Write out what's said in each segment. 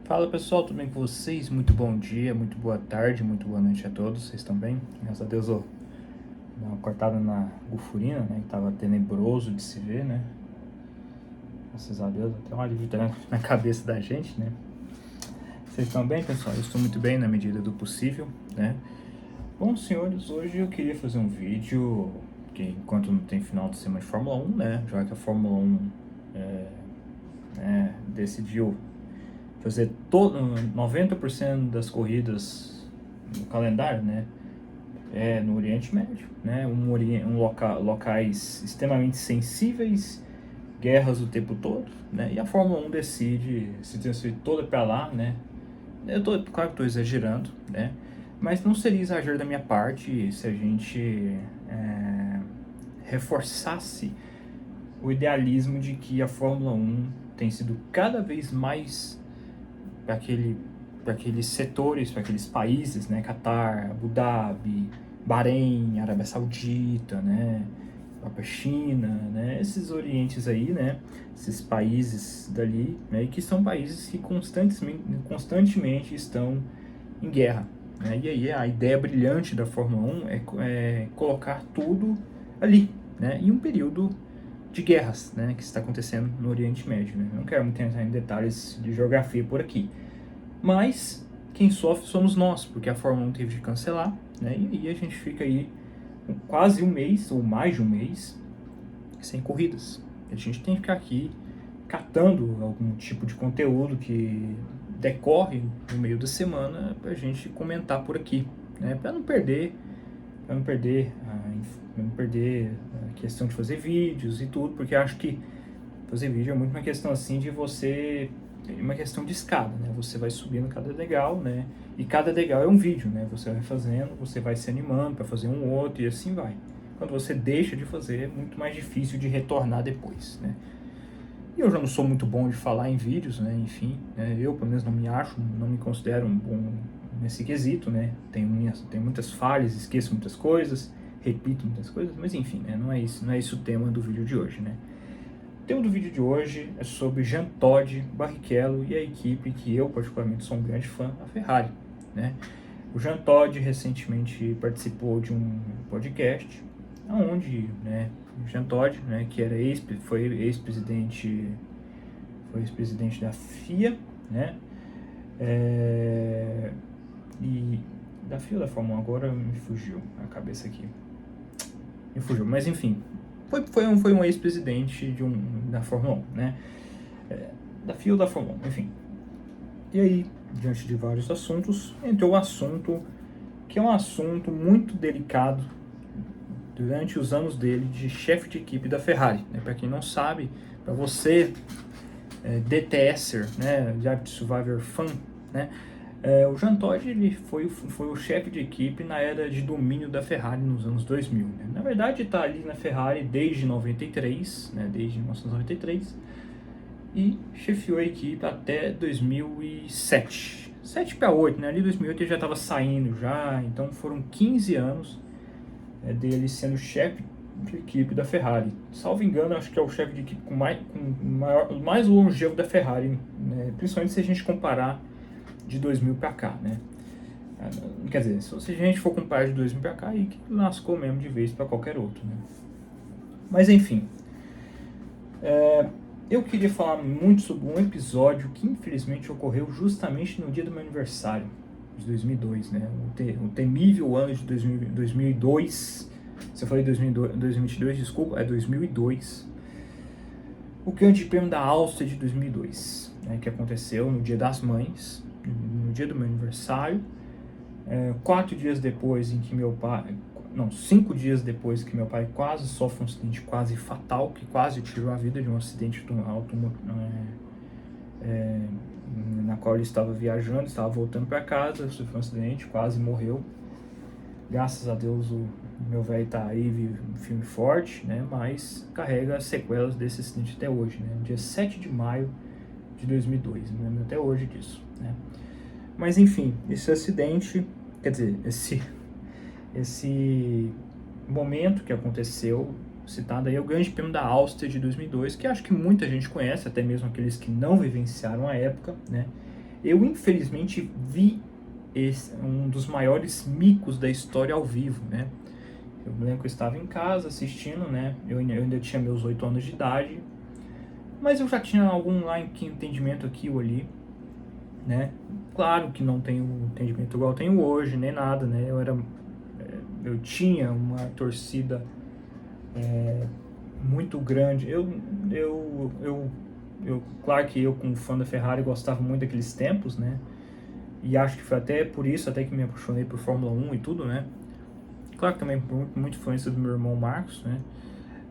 Fala pessoal, tudo bem com vocês? Muito bom dia, muito boa tarde, muito boa noite a todos. Vocês estão bem? Graças a Deus, dá uma cortada na gufurina, né? Que tava tenebroso de se ver, né? Graças a Deus, até um alívio na cabeça da gente, né? Vocês estão bem, pessoal? Eu estou muito bem na medida do possível, né? Bom, senhores, hoje eu queria fazer um vídeo que enquanto não tem final de semana de Fórmula 1, né? Já que a Fórmula 1 decidiu fazer 90% das corridas no calendário, né, no Oriente Médio, né, locais extremamente sensíveis, guerras o tempo todo, né, e a Fórmula 1 decide se transferir toda para lá, né. Claro que estou exagerando, né, mas não seria exagero da minha parte se a gente reforçasse o idealismo de que a Fórmula 1 tem sido cada vez mais para aqueles setores, para aqueles países, né, Catar, Abu Dhabi, Bahrein, Arábia Saudita, né, a China, né, esses orientes aí, né, esses países dali, né, e que são países que constantemente estão em guerra, né, e aí a ideia brilhante da Fórmula 1 é colocar tudo ali, né, em um período de guerras, né, que está acontecendo no Oriente Médio, né. Eu não quero muito entrar em detalhes de geografia por aqui, mas quem sofre somos nós, porque a Fórmula 1 teve de cancelar, né, e aí a gente fica aí quase um mês, ou mais de um mês, sem corridas. A gente tem que ficar aqui catando algum tipo de conteúdo que decorre no meio da semana para a gente comentar por aqui, né, para não perder a questão de fazer vídeos e tudo, porque acho que fazer vídeo é muito uma questão assim de você, uma questão de escada, né? Você vai subindo cada degrau, né? E cada degrau é um vídeo, né? Você vai fazendo, você vai se animando para fazer um outro e assim vai. Quando você deixa de fazer, é muito mais difícil de retornar depois, né? E eu já não sou muito bom de falar em vídeos, né? Enfim, né? Eu pelo menos não me acho, não me considero um bom nesse quesito, né? Tenho muitas falhas, esqueço muitas coisas, repito muitas coisas, mas enfim, né? Não é isso o tema do vídeo de hoje, né? O tema do vídeo de hoje é sobre Jean Todt, Barrichello e a equipe que eu particularmente sou um grande fã, a Ferrari, né? O Jean Todt recentemente participou de um podcast onde, né, o Jean Todt, né, que foi ex-presidente da FIA, né? E da FIA ou da Fórmula 1, agora me fugiu a cabeça aqui. Mas enfim, foi um ex-presidente da Fórmula 1, né? Da FIA ou da Fórmula 1, enfim. E aí, diante de vários assuntos, entrou o assunto que é um assunto muito delicado durante os anos dele de chefe de equipe da Ferrari, né? Para quem não sabe, para você, DTSer, né, Drive to Survivor fan, né? O Jean Todt ele foi o chefe de equipe na era de domínio da Ferrari nos anos 2000. Né? Na verdade, está ali na Ferrari desde 93, né? Desde 1993, e chefiou a equipe até 2007. 7 para 8, né? Ali em 2008 ele já estava saindo já, então foram 15 anos dele sendo chefe de equipe da Ferrari. Salvo engano, acho que é o chefe de equipe mais longevo da Ferrari, né? Principalmente se a gente comparar de 2000 para cá, né? Quer dizer, se a gente for comparar de 2000 para cá, aí que lascou mesmo de vez para qualquer outro, né? Mas enfim, eu queria falar muito sobre um episódio que infelizmente ocorreu justamente no dia do meu aniversário, de 2002, né? O temível ano de 2002. Se eu falei 2022, desculpa, é 2002. O Grande Prêmio da Áustria de 2002, né, que aconteceu no Dia das Mães, no dia do meu aniversário, 4 dias depois em que meu pai... Não, 5 dias depois que meu pai quase sofre um acidente quase fatal, que quase tirou a vida de um acidente na qual ele estava viajando, estava voltando para casa, sofreu um acidente, quase morreu. Graças a Deus o meu velho tá aí, vive um filme forte, né, mas carrega as sequelas desse acidente até hoje, né, no dia 7 de maio de 2002, me lembro até hoje disso, né. Mas enfim, esse acidente, quer dizer, esse momento que aconteceu, citado aí, é o Grande Prêmio da Áustria de 2002, que acho que muita gente conhece, até mesmo aqueles que não vivenciaram a época, né? Eu, infelizmente, vi um dos maiores micos da história ao vivo, né? Eu me lembro que eu estava em casa assistindo, né? Eu ainda tinha meus 8 anos de idade, mas eu já tinha algum entendimento aqui ou ali, né? Claro que não tenho entendimento igual eu tenho hoje, nem nada, né? Eu tinha uma torcida muito grande. Claro que eu, como fã da Ferrari, gostava muito daqueles tempos, né? E acho que foi até por isso até que me apaixonei por Fórmula 1 e tudo, né? Claro que também por muita influência do meu irmão Marcos, né?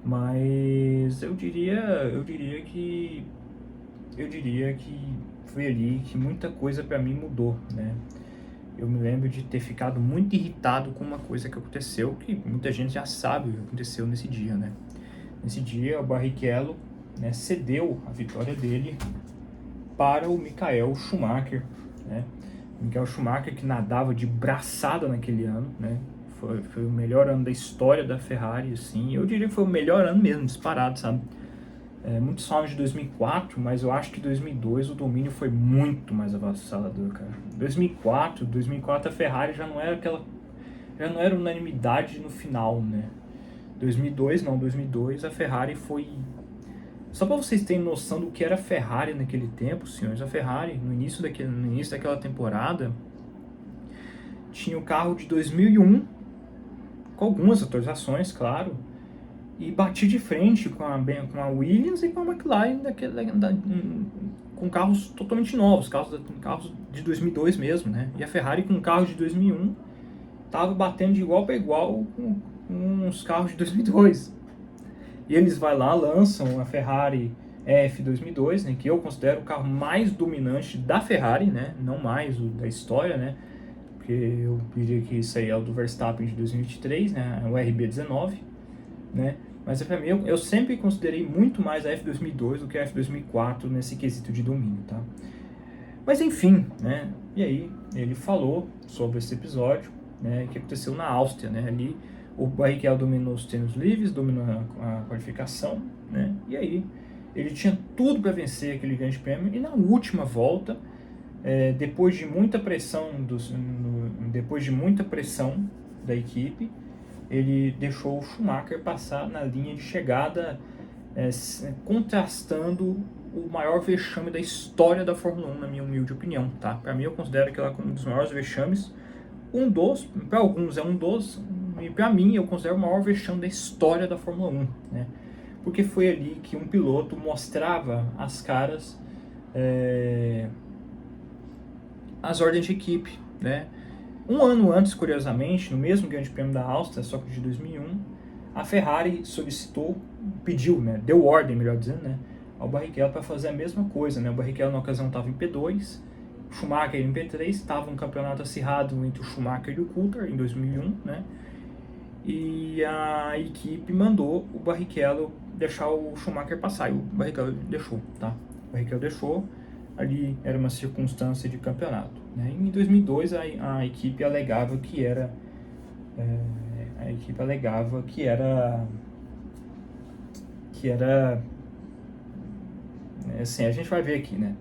Mas eu diria que foi ali que muita coisa para mim mudou, né? Eu me lembro de ter ficado muito irritado com uma coisa que aconteceu, que muita gente já sabe o que aconteceu nesse dia, né? Nesse dia, o Barrichello, né, cedeu a vitória dele para o Michael Schumacher, né? Michael Schumacher, que nadava de braçada naquele ano, né? Foi o melhor ano da história da Ferrari, assim. Eu diria que foi o melhor ano mesmo, disparado, sabe? Muitos falam de 2004, mas eu acho que 2002 o domínio foi muito mais avassalador, cara. 2004 a Ferrari já não era unanimidade no final, né? 2002 a Ferrari foi... Só para vocês terem noção do que era a Ferrari naquele tempo, senhores, a Ferrari, no início daquela temporada, tinha o carro de 2001, com algumas atualizações, claro, e bati de frente com a Williams e com a McLaren com carros totalmente novos, carros de 2002 mesmo, né? E a Ferrari com carros de 2001 estava batendo de igual para igual com os carros de 2002. E eles lançam a Ferrari F2002, né, que eu considero o carro mais dominante da Ferrari, né? Não mais o da história, né? Porque eu diria que isso aí é o do Verstappen de 2023, né? O RB19, né? Mas para mim, eu sempre considerei muito mais a F2002 do que a F2004 nesse quesito de domínio, tá? Mas enfim, né? E aí ele falou sobre esse episódio, né? Que aconteceu na Áustria, né? Ali o Barrichello dominou os treinos livres, dominou a qualificação, né? E aí ele tinha tudo para vencer aquele grande prêmio e na última volta, depois de muita pressão da equipe, ele deixou o Schumacher passar na linha de chegada, contrastando o maior vexame da história da Fórmula 1, na minha humilde opinião, tá? Para mim, eu considero aquela como um dos maiores vexames, para alguns é um dos, e para mim, eu considero o maior vexame da história da Fórmula 1, né? Porque foi ali que um piloto mostrava as caras, as ordens de equipe, né? Um ano antes, curiosamente, no mesmo Grande Prêmio da Áustria, só que de 2001, a Ferrari pediu, né, deu ordem, melhor dizendo, né, ao Barrichello para fazer a mesma coisa, né? O Barrichello na ocasião estava em P2, o Schumacher em P3, estava um campeonato acirrado entre o Schumacher e o Coulthard em 2001, né? E a equipe mandou o Barrichello deixar o Schumacher passar, e o Barrichello deixou, tá? O Barrichello deixou, ali era uma circunstância de campeonato, né? Em 2002 a equipe alegava que era assim, a gente vai ver aqui, né?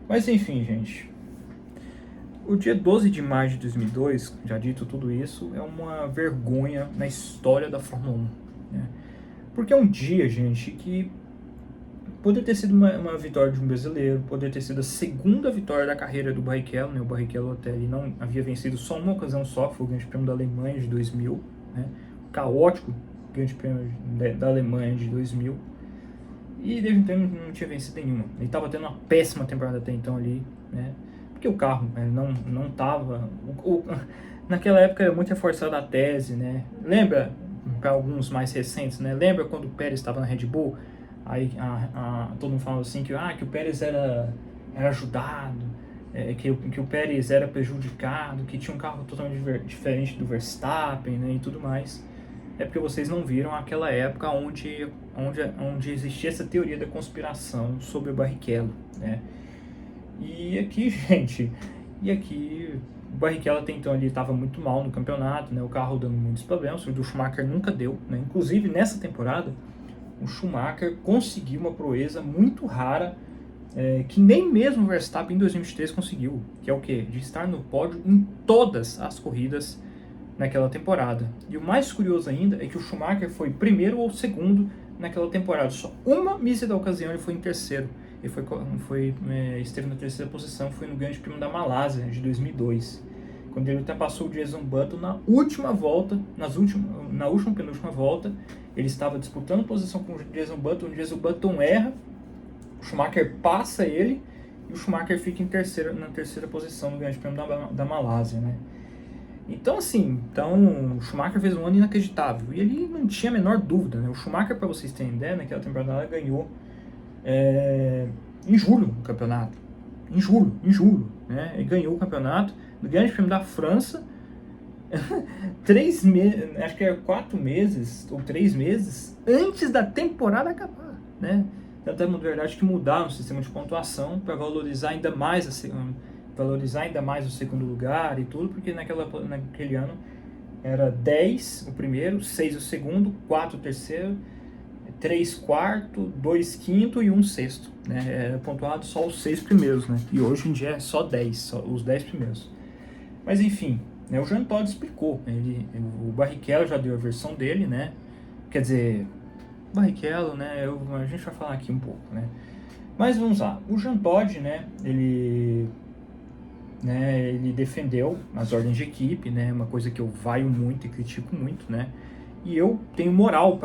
Mas enfim, gente, o dia 12 de maio de 2002, já dito tudo isso, é uma vergonha na história da Fórmula 1, né? Porque é um dia, gente, que poderia ter sido uma vitória de um brasileiro, poderia ter sido a segunda vitória da carreira do Barrichello, né? O Barrichello até ali não havia vencido só uma ocasião só, que foi o Grande Prêmio da Alemanha de 2000, né? O caótico Grande Prêmio da Alemanha de 2000. E desde então não tinha vencido nenhuma. Ele estava tendo uma péssima temporada até então ali, né? Porque o carro não estava... Naquela época era muito reforçada a tese, né? Lembra, para alguns mais recentes, né? Lembra quando o Pérez estava na Red Bull? Aí todo mundo falava assim que o Pérez era ajudado, que o Pérez era prejudicado, que tinha um carro totalmente diferente do Verstappen, né, e tudo mais. É porque vocês não viram aquela época onde existia essa teoria da conspiração sobre o Barrichello, né? E aqui, gente, o Barrichello até então ali estava muito mal no campeonato, né? O carro dando muitos problemas, o do Schumacher nunca deu, né? Inclusive nessa temporada o Schumacher conseguiu uma proeza muito rara que nem mesmo o Verstappen em 2023 conseguiu, que é o quê? De estar no pódio em todas as corridas naquela temporada. E o mais curioso ainda é que o Schumacher foi primeiro ou segundo naquela temporada. Só uma mísera ocasião ele foi em terceiro. Ele esteve na terceira posição, foi no Grande Prêmio da Malásia de 2002, quando ele ultrapassou o Jason Button na última volta, na última penúltima volta. Ele estava disputando posição com o Jason Button erra, o Schumacher passa ele e o Schumacher fica na terceira posição no Grande Prêmio da Malásia, né? Então, assim, o Schumacher fez um ano inacreditável e ele não tinha a menor dúvida, né? O Schumacher, para vocês terem ideia, naquela temporada ganhou em julho o campeonato. Em julho, né? Ele ganhou o campeonato do Grande Prêmio da França 3 meses, acho que era 4 meses ou 3 meses antes da temporada acabar, né? Tanto é verdade que mudaram o sistema de pontuação para valorizar ainda mais o segundo lugar e tudo, porque naquele ano era 10 o primeiro, 6 o segundo, 4 o terceiro, 3 quarto, 2 quinto e 1 sexto, né? Era pontuado só os 6 primeiros, né? E hoje em dia é só 10, só os 10 primeiros. Mas enfim, né, o Jean Todt explicou, o Barrichello já deu a versão dele, né? Quer dizer, o Barrichello, né? A gente vai falar aqui um pouco, né? Mas vamos lá, o Jean Todt, né? Ele defendeu as ordens de equipe, né? Uma coisa que eu vaio muito e critico muito, né? E eu tenho moral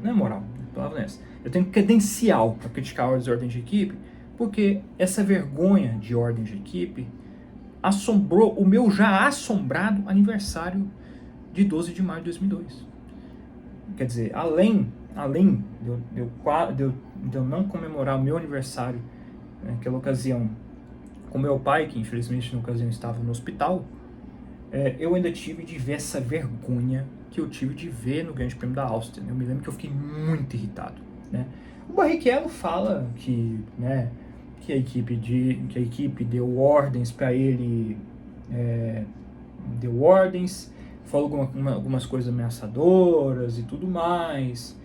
não é moral, a palavra é essa. Eu tenho credencial para criticar as ordens de equipe, porque essa vergonha de ordem de equipe assombrou o meu já assombrado aniversário de 12 de maio de 2002. Quer dizer, além de eu não comemorar o meu aniversário naquela ocasião com meu pai, que infelizmente na ocasião estava no hospital, eu ainda tive de ver essa vergonha que eu tive de ver no Grande Prêmio da Áustria. Eu me lembro que eu fiquei muito irritado, né? O Barrichello fala que, né, que a equipe deu ordens para ele, falou algumas coisas ameaçadoras e tudo mais,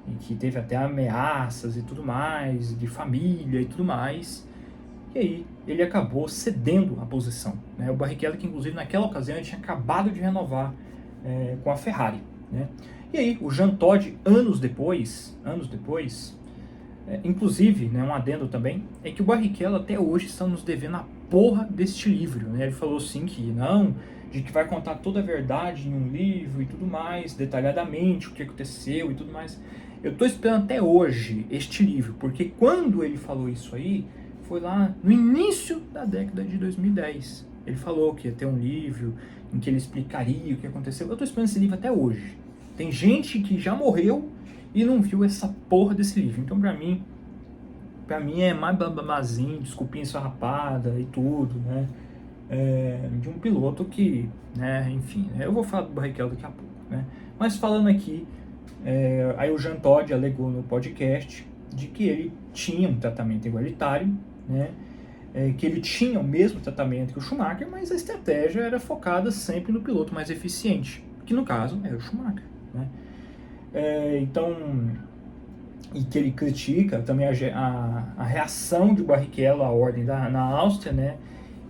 e que teve até ameaças e tudo mais, de família e tudo mais. E aí ele acabou cedendo a posição, né? O Barrichello, que inclusive naquela ocasião ele tinha acabado de renovar com a Ferrari, né? E aí o Jean Todt, anos depois, inclusive, né, um adendo também, é que o Barrichello até hoje está nos devendo a porra deste livro, né? Ele falou assim de que vai contar toda a verdade em um livro e tudo mais, detalhadamente o que aconteceu e tudo mais. Eu estou esperando até hoje este livro, porque quando ele falou isso aí, foi lá no início da década de 2010. Ele falou que ia ter um livro em que ele explicaria o que aconteceu. Eu estou esperando esse livro até hoje. Tem gente que já morreu e não viu essa porra desse livro. Então, pra mim é mais blablazinho, desculpinha esfarrapada e tudo, né? De um piloto que, né, enfim, eu vou falar do Barrichello daqui a pouco, né? Mas falando aqui, aí o Jean Todt alegou no podcast de que ele tinha um tratamento igualitário, né? Que ele tinha o mesmo tratamento que o Schumacher, mas a estratégia era focada sempre no piloto mais eficiente, que no caso é o Schumacher, né? Então, e que ele critica também a reação de Barrichello à ordem na Áustria, né?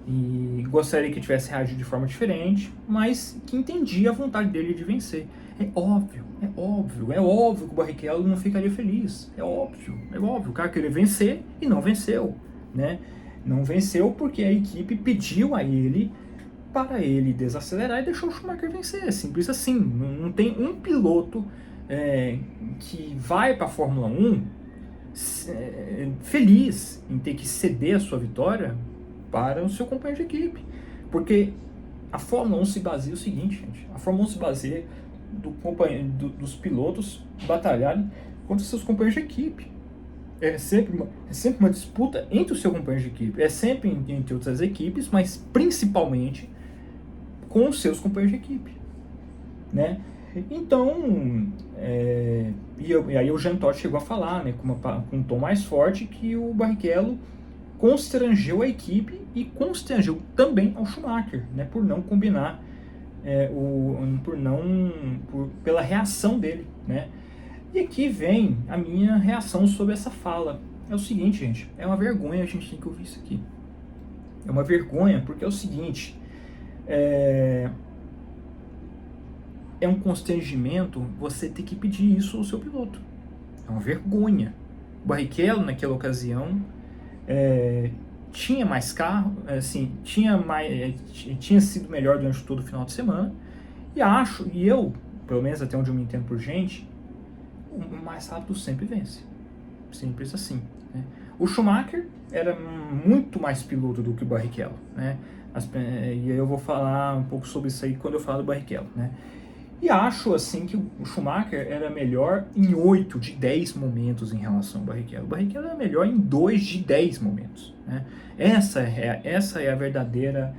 E gostaria que tivesse reagido de forma diferente, mas que entendia a vontade dele de vencer. É óbvio que o Barrichello não ficaria feliz. É óbvio. O cara queria vencer e não venceu, né? Não venceu porque a equipe pediu a ele para ele desacelerar e deixou o Schumacher vencer. É simples assim. Não tem um piloto que vai para a Fórmula 1 feliz em ter que ceder a sua vitória para o seu companheiro de equipe. Porque a Fórmula 1 se baseia no seguinte, gente. A Fórmula 1 se baseia dos pilotos batalharem contra seus companheiros de equipe. É sempre uma disputa entre o seu companheiro de equipe. É sempre entre outras equipes, mas principalmente com os seus companheiros de equipe, né? Então, e aí o Jean Todt chegou a falar, né, com um tom mais forte, que o Barrichello constrangeu a equipe e constrangeu também ao Schumacher, né, por não combinar, pela reação dele, né? E aqui vem a minha reação sobre essa fala. É o seguinte, gente, é uma vergonha a gente ter que ouvir isso aqui. É uma vergonha, porque é o seguinte, é um constrangimento você ter que pedir isso ao seu piloto. É uma vergonha. O Barrichello, naquela ocasião, tinha mais carro, assim, tinha sido melhor durante todo o final de semana, e eu, pelo menos até onde eu me entendo por gente, o mais rápido sempre vence. Simples assim, né? O Schumacher era muito mais piloto do que o Barrichello, né? E aí eu vou falar um pouco sobre isso aí quando eu falar do Barrichello, né? E acho, assim, que o Schumacher era melhor em 8 de 10 momentos em relação ao Barrichello. O Barrichello era melhor em 2 de 10 momentos, né? Essa é a verdadeira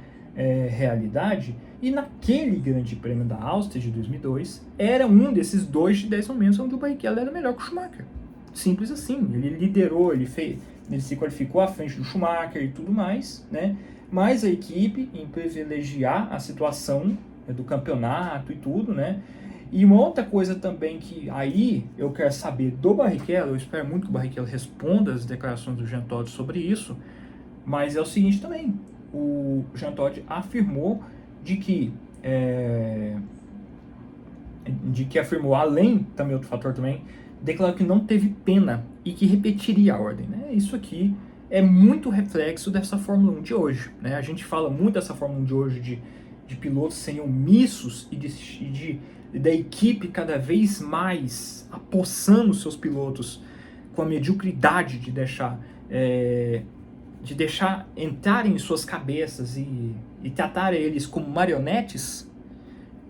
realidade. E naquele Grande Prêmio da Áustria de 2002, era um desses 2 de 10 momentos onde o Barrichello era melhor que o Schumacher. Simples assim. Ele liderou, ele se qualificou à frente do Schumacher e tudo mais, né? Mas a equipe, em privilegiar a situação do campeonato e tudo, né? E uma outra coisa também que aí eu quero saber do Barrichello, eu espero muito que o Barrichello responda as declarações do Jean Todt sobre isso, mas é o seguinte também, o Jean Todt afirmou de que afirmou, além, também outro fator também, declarou que não teve pena e que repetiria a ordem, né? Isso aqui é muito reflexo dessa Fórmula 1 de hoje, né? A gente fala muito dessa Fórmula 1 de hoje de pilotos serem omissos e da equipe cada vez mais apossando seus pilotos com a mediocridade de deixar entrarem em suas cabeças e tratar eles como marionetes.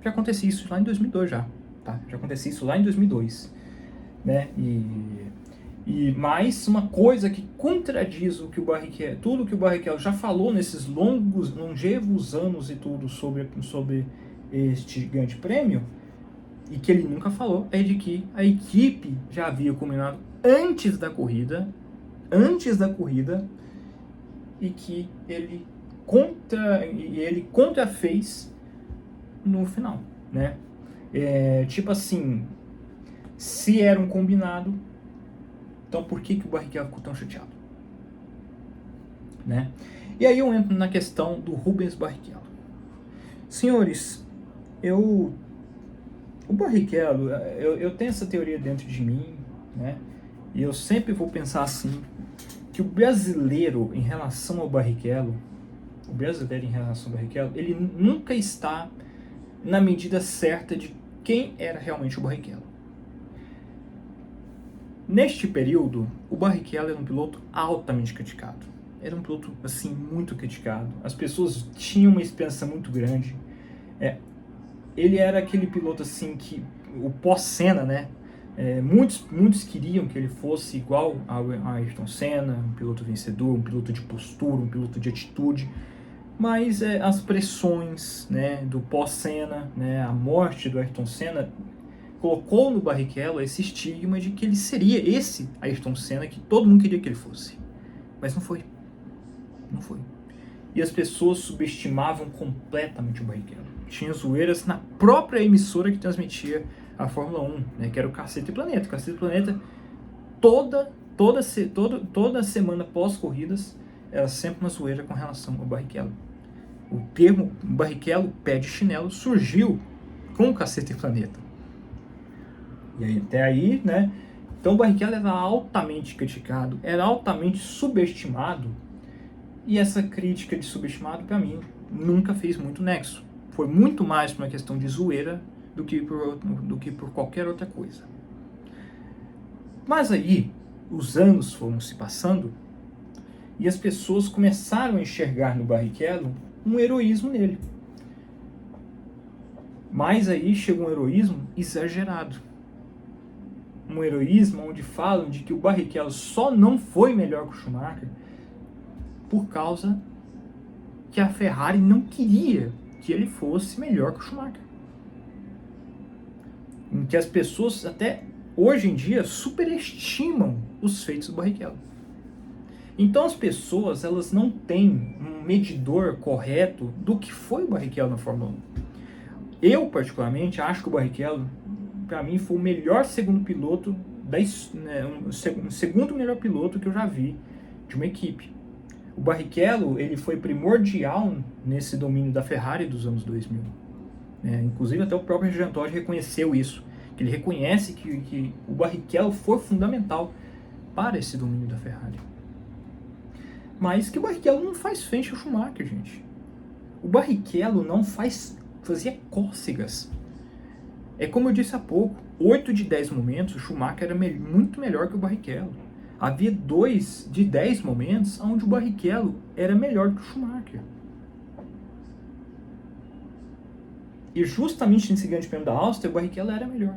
Já acontecia isso lá em 2002 já, tá? Já acontecia isso lá em 2002, né? E mais uma coisa que contradiz o que o Barrichello, tudo que o Barrichello já falou nesses longevos anos e tudo sobre este grande prêmio, e que ele nunca falou, é de que a equipe já havia combinado antes da corrida, e que ele contrafez no final, né? Tipo assim, se era um combinado, então por que o Barrichello ficou tão chateado, né? E aí eu entro na questão do Rubens Barrichello. Senhores, o Barrichello, eu tenho essa teoria dentro de mim, né? E eu sempre vou pensar assim, que o brasileiro em relação ao Barrichello, ele nunca está na medida certa de quem era realmente o Barrichello. Neste período, o Barrichello era um piloto altamente criticado. Era um piloto, assim, muito criticado. As pessoas tinham uma esperança muito grande. Ele era aquele piloto, assim, que o pós-Senna, né? Muitos queriam que ele fosse igual a Ayrton Senna, um piloto vencedor, um piloto de postura, um piloto de atitude. Mas as pressões, né, do pós-Senna, né, a morte do Ayrton Senna, colocou no Barrichello esse estigma de que ele seria esse Ayrton Senna que todo mundo queria que ele fosse. Mas não foi. Não foi. E as pessoas subestimavam completamente o Barrichello. Tinha zoeiras na própria emissora que transmitia a Fórmula 1, né, que era o Cacete Planeta. O Cacete Planeta, toda semana pós-corridas, era sempre uma zoeira com relação ao Barrichello. O termo Barrichello pé de chinelo surgiu com o Cacete Planeta. E aí, até aí, né? Então o Barrichello era altamente criticado, era altamente subestimado. E essa crítica de subestimado, para mim, nunca fez muito nexo. Foi muito mais por uma questão de zoeira do que por qualquer outra coisa. Mas aí, os anos foram se passando e as pessoas começaram a enxergar no Barrichello um heroísmo nele. Mas aí chega um heroísmo exagerado. Um heroísmo onde falam de que o Barrichello só não foi melhor que o Schumacher por causa que a Ferrari não queria que ele fosse melhor que o Schumacher. Em que as pessoas até hoje em dia superestimam os feitos do Barrichello. Então as pessoas, elas não têm um medidor correto do que foi o Barrichello na Fórmula 1. Eu, particularmente, acho que o Barrichello, para mim, foi o melhor segundo piloto um segundo melhor piloto que eu já vi de uma equipe. O Barrichello, ele foi primordial nesse domínio da Ferrari dos anos 2000. Inclusive até o próprio Jean Todt reconheceu isso, que ele reconhece que o Barrichello foi fundamental para esse domínio da Ferrari. Mas que o Barrichello não faz frente ao Schumacher, gente. O Barrichello não fazia cócegas. É como eu disse há pouco, 8 de 10 momentos o Schumacher era muito melhor que o Barrichello. Havia 2 de 10 momentos onde o Barrichello era melhor que o Schumacher. E justamente nesse grande prêmio da Áustria, o Barrichello era melhor.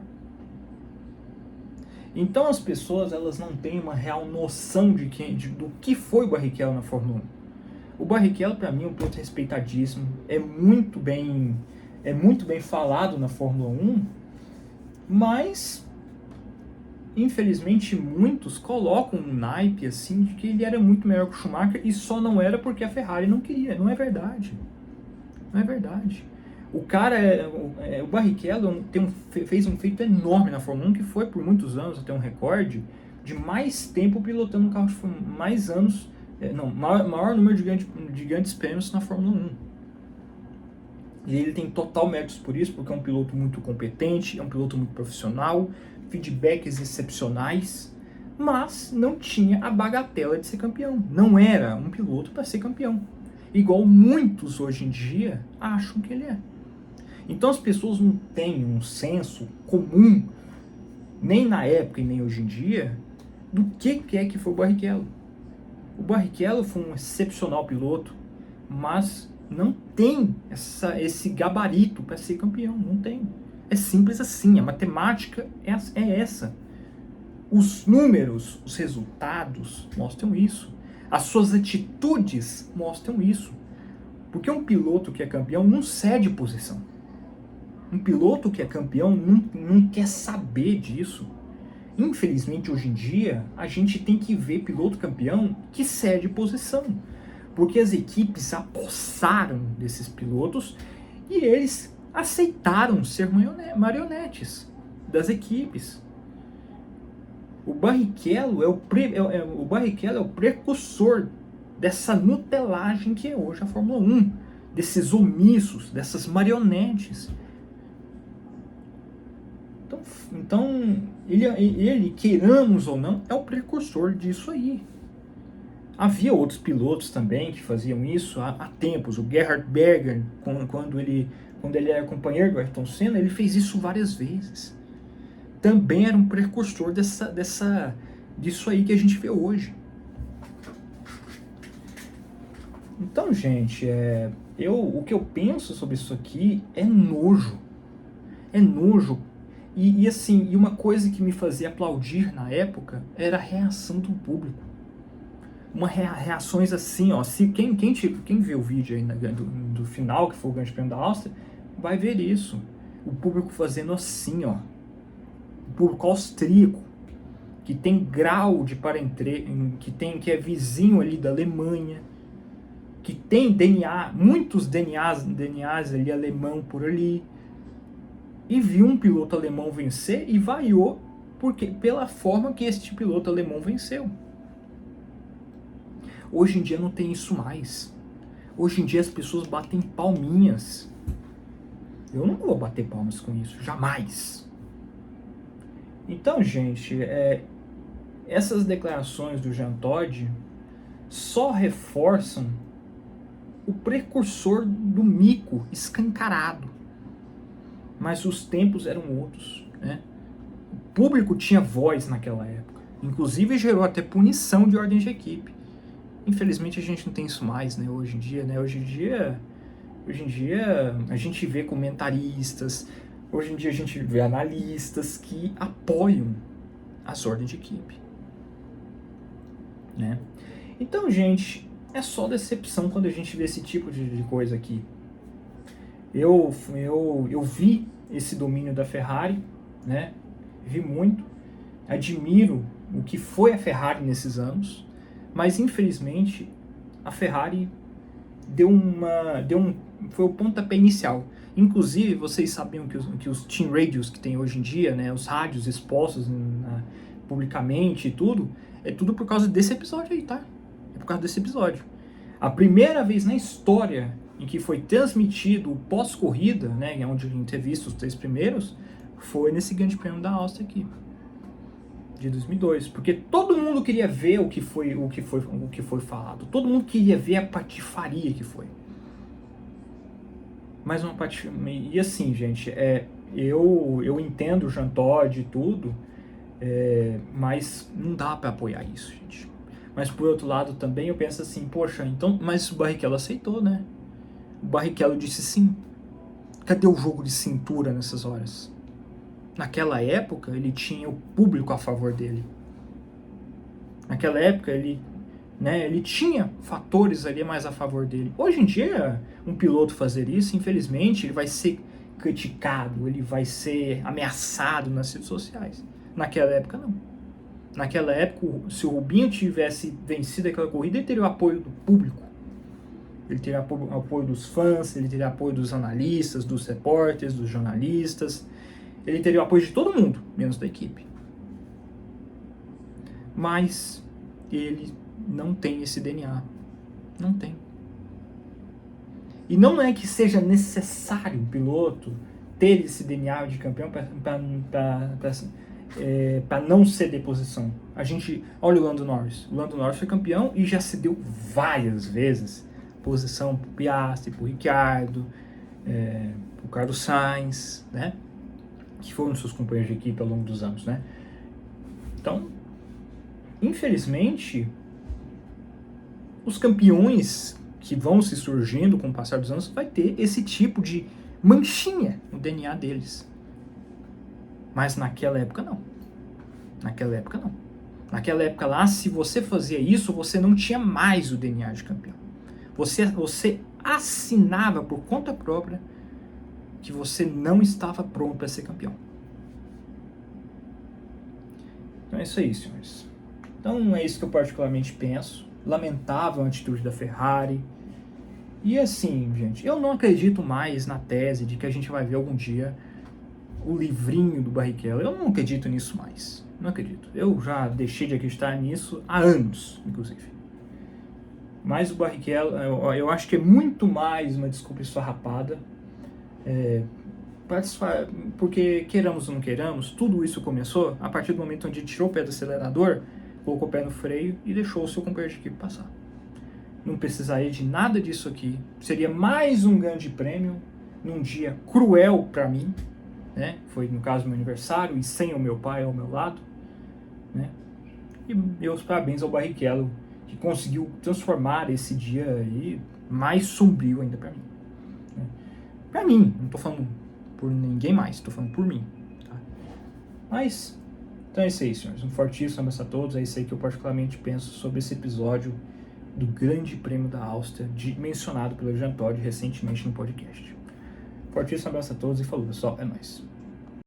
Então as pessoas, elas não têm uma real noção do que foi o Barrichello na Fórmula 1. O Barrichello, para mim, é um piloto respeitadíssimo, é muito bem falado na Fórmula 1, mas infelizmente muitos colocam um naipe assim de que ele era muito melhor que o Schumacher e só não era porque a Ferrari não queria. Não é verdade. Não é verdade. O cara, o Barrichello fez um feito enorme na Fórmula 1, que foi por muitos anos até um recorde de mais tempo pilotando um carro de mais anos, maior número de grandes prêmios na Fórmula 1. E ele tem total méritos por isso, porque é um piloto muito competente, é um piloto muito profissional, feedbacks excepcionais, mas não tinha a bagatela de ser campeão. Não era um piloto para ser campeão. Igual muitos hoje em dia acham que ele é. Então as pessoas não têm um senso comum, nem na época e nem hoje em dia, do que é que foi o Barrichello. O Barrichello foi um excepcional piloto, mas não tem esse gabarito para ser campeão, não tem. É simples assim, a matemática é essa. Os números, os resultados mostram isso. As suas atitudes mostram isso. Porque um piloto que é campeão não cede posição. Um piloto que é campeão não quer saber disso. Infelizmente, hoje em dia, a gente tem que ver piloto campeão que cede posição. Porque as equipes apossaram desses pilotos e eles aceitaram ser marionetes das equipes. O Barrichello é o precursor dessa nutelagem que é hoje a Fórmula 1, desses omissos, dessas marionetes. Então ele, queiramos ou não, é o precursor disso aí. Havia outros pilotos também que faziam isso há tempos. O Gerhard Berger, quando ele era companheiro do Ayrton Senna, ele fez isso várias vezes. Também era um precursor disso aí que a gente vê hoje. Então, gente, o que eu penso sobre isso aqui é nojo. É nojo. E uma coisa que me fazia aplaudir na época era a reação do público. Reações assim, ó. Quem vê o vídeo aí do final, que foi o Grande Prêmio da Áustria, vai ver isso. O público fazendo assim, ó. O público austríaco, que tem grau de parentre, que é vizinho ali da Alemanha, que tem muitos DNAs ali alemão por ali, e viu um piloto alemão vencer e vaiou pela forma que este piloto alemão venceu. Hoje em dia não tem isso mais. Hoje em dia as pessoas batem palminhas. Eu não vou bater palmas com isso, jamais. Então, gente, essas declarações do Jean Todt só reforçam o precursor do mico escancarado. Mas os tempos eram outros, né? O público tinha voz naquela época. Inclusive gerou até punição de ordem de equipe. Infelizmente a gente não tem isso mais, né? Hoje em dia, né? Hoje em dia a gente vê comentaristas, hoje em dia a gente vê analistas que apoiam as ordens de equipe, né? Então, gente, é só decepção quando a gente vê esse tipo de coisa aqui. Eu vi esse domínio da Ferrari, né? Vi muito, admiro o que foi a Ferrari nesses anos, mas infelizmente a Ferrari foi o pontapé inicial. Inclusive, vocês sabiam que os team radios que tem hoje em dia, né, os rádios expostos publicamente e tudo, é tudo por causa desse episódio aí, tá? É por causa desse episódio. A primeira vez na história em que foi transmitido o pós-corrida, né, onde a gente teve visto os 3 primeiros, foi nesse Grande Prêmio da Áustria aqui, de 2002, porque todo mundo queria ver o que foi falado, todo mundo queria ver a patifaria que foi. Mas uma patifaria, e assim, gente, eu entendo o Jean Todt e tudo, mas não dá para apoiar isso, gente. Mas por outro lado também eu penso assim, poxa, então, mas o Barrichello aceitou, né? O Barrichello disse sim. Cadê o jogo de cintura nessas horas? Naquela época ele tinha o público a favor dele. Naquela época ele tinha fatores ali mais a favor dele. Hoje em dia, um piloto fazer isso, infelizmente, ele vai ser criticado, ele vai ser ameaçado nas redes sociais. Naquela época, não. Naquela época, se o Rubinho tivesse vencido aquela corrida, ele teria o apoio do público. Ele teria o apoio dos fãs, ele teria o apoio dos analistas, dos repórteres, dos jornalistas. Ele teria o apoio de todo mundo, menos da equipe. Mas ele não tem esse DNA. Não tem. E não é que seja necessário o piloto ter esse DNA de campeão para não ceder posição. Olha o Lando Norris. O Lando Norris foi campeão e já cedeu várias vezes posição para o Piastri, para o Ricciardo, para o Carlos Sainz, né? Que foram seus companheiros de equipe ao longo dos anos, né? Então, infelizmente, os campeões que vão se surgindo com o passar dos anos vai ter esse tipo de manchinha no DNA deles. Mas naquela época não. Naquela época não. Naquela época lá, se você fazia isso, você não tinha mais o DNA de campeão. Você assinava por conta própria que você não estava pronto para ser campeão. Então é isso aí, senhores. Então é isso que eu particularmente penso. Lamentável a atitude da Ferrari. E assim, gente, eu não acredito mais na tese de que a gente vai ver algum dia o livrinho do Barrichello. Eu não acredito nisso mais. Não acredito. Eu já deixei de acreditar nisso há anos, inclusive. Mas o Barrichello, eu acho que é muito mais uma desculpa esfarrapada. Porque queiramos ou não queiramos, tudo isso começou a partir do momento onde ele tirou o pé do acelerador, colocou o pé no freio e deixou o seu companheiro de equipe passar. Não precisaria de nada disso aqui. Seria mais um grande prêmio num dia cruel para mim, né? Foi no caso meu aniversário e sem o meu pai ao meu lado, né? E meus parabéns ao Barrichello, que conseguiu transformar esse dia aí mais sombrio ainda para mim. Né? Para mim, não tô falando por ninguém mais, tô falando por mim. Tá? Mas, então é isso aí, senhores. Um fortíssimo abraço a todos. É isso aí que eu particularmente penso sobre esse episódio do Grande Prêmio da Áustria, mencionado pelo Jean Todt recentemente no podcast. Fortíssimo abraço a todos e falou, pessoal. É nóis.